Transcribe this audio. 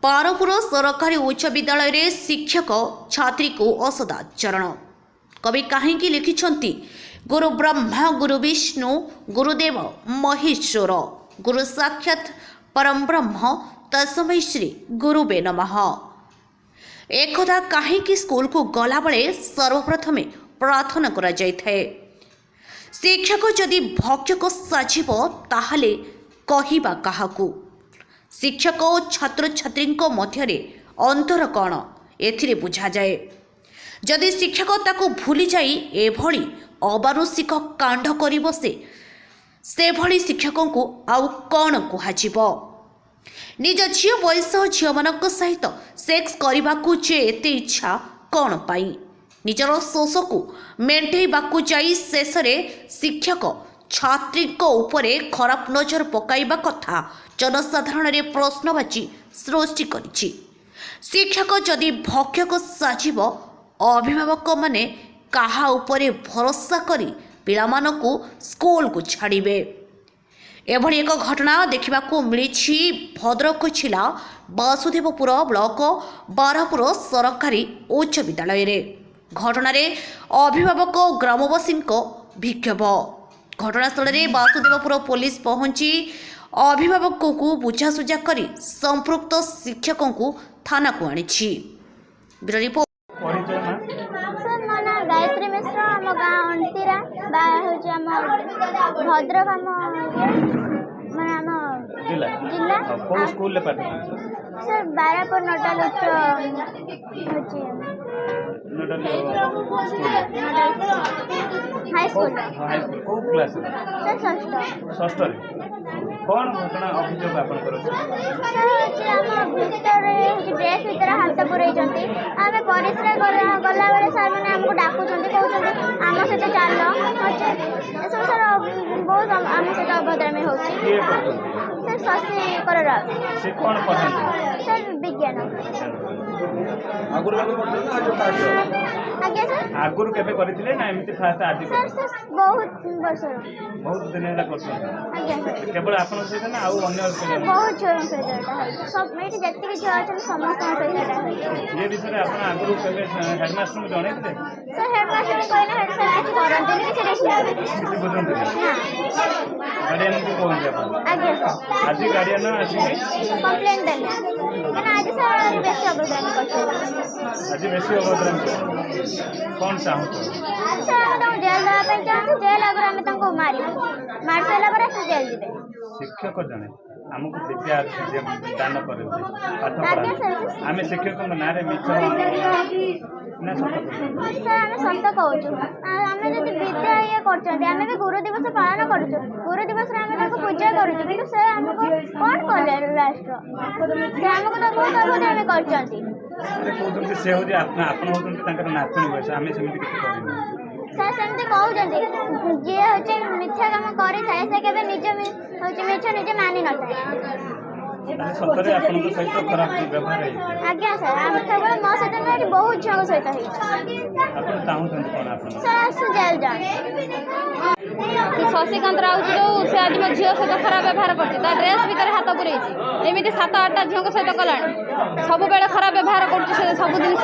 पारपुर सरकारी उच्च विद्यालय रे शिक्षक छात्री को असदाचरण। कवि कहीं लिखिछंती गुरु ब्रह्मा गुरु विष्णु गुरुदेव महेश्वर गुरु साक्षात परम ब्रह्म तस्मै श्री गुरुवे नमः। एकदा कहीं स्कूल को गला बेले सर्वप्रथमे प्रार्थना करा जाय थाए। शिक्षक जदि भक्ष्य को साजिब ताहले कहिबा काहाकू। शिक्षक और छात्र छात्री मध्य अंतर कौन एथिरे बुझा जाए। जदि शिक्षक ताको भूली जाई एभली अबानुषिक कांड करि बसे से भली शिक्षकों को आउ कौन कुहाजिबो। निज झियो बयस झियो मानक सहित सेक्स करने जे एते इच्छा कौन पाई। निजर शोष को मेंटेबाकू जाई शेष शिक्षक छात्री उपरे खराब नजर पकाइबा कथा जनसाधारण रे प्रश्नवाची सृष्टि करिछि। शिक्षक जदि भक्ष्य को साजिब अभिभावक माने काहा उपरे भरोसा करी पिलामानकू स्कूल को छाड़िबे। एभली एक घटना देखिबाकू मिलिछि भद्रक जिला वासुदेवपुर ब्लॉक बारहपुर सरकारी उच्च विद्यालय रे। घटना रे अभिभावक ग्रामवासी विक्षोभ। घटनास्थल में वासुदेवपुर पुलिस पहुंची अभिभावक को बुझासुझा कर संपृक्त शिक्षकों को थाना को आनी। गायत्री मिश्र आम गाँव अंतिरा भद्रक जिला सर बारापुर नोटाल हाई स्कूल षष्ठ कौन घटना अभियोग आपनकर ड्रेस भीतर हाथ पुरई आम परिश्रा गला बेले सर मैंने आमको डाकुंट कहते आम सहित चाल सब सर बहुत आम सहित अभद्रामी हो सर शशि कर सर विज्ञान आज्ञा सर आगुरु केबे करथिले ना एमिति फास्ट आदि सर सर बहुत वर्ष बहुत दिन होला करछन आज्ञा सर केवल आपन सहित ना आउ अन्य सर बहुत छोर सहित एटा है सब मेटी जत्ति कि छुआ अछन समस्त सहित एटा है। ये विषय रे आपन आगुरु केबे हेडमास्टर को जणै दिले सर हेडमास्टर कहले हेड सर कुछ करंते कि सीरियसली बुझंते गार्डियन को कोन जे आज्ञा सर आज गार्डियन आसी कंप्लेंट देले ना आज सर बेसी अभद्रामी करछन आज बेसी अभद्रामी कौन चाहतो सर हम जेल दवा पे चाहते जेल अगर हम तुमको मार सारा पर जेल दिबे। शिक्षक जने हमको विद्या दान करे पाठ पढ़ा आमे शिक्षक ना रे मिछ ना सर आम सत कहूँ आम जो विद्या ये कर गुरु दिवस पालन करुँ गुरु दिवस पूजा करुँ कि सर आमको कौन कले राष्ट्र आमको तो बहुत अभद्रामी कर से होती आपण होती नातुणी बयस आम सेमती किसी कर सर सेमती कहते जी हूँ मिथ्या कम करे मिछ निजे मानि न सतरे आपन सहित खराब व्यवहार है। आज्ञा सर आम केवल मो सहित नहीं बहुत झील सहित आपन चाहूछन कोन आपन सर आसु जेल जान शशिकांत राउत जो से आज मो झील सहित खराब व्यवहार करछि ड्रेस भीतर हाथ पुरैछि एमिति 7-8 झील सहित कलाणी सब बेले खराब व्यवहार करछि सब दिन।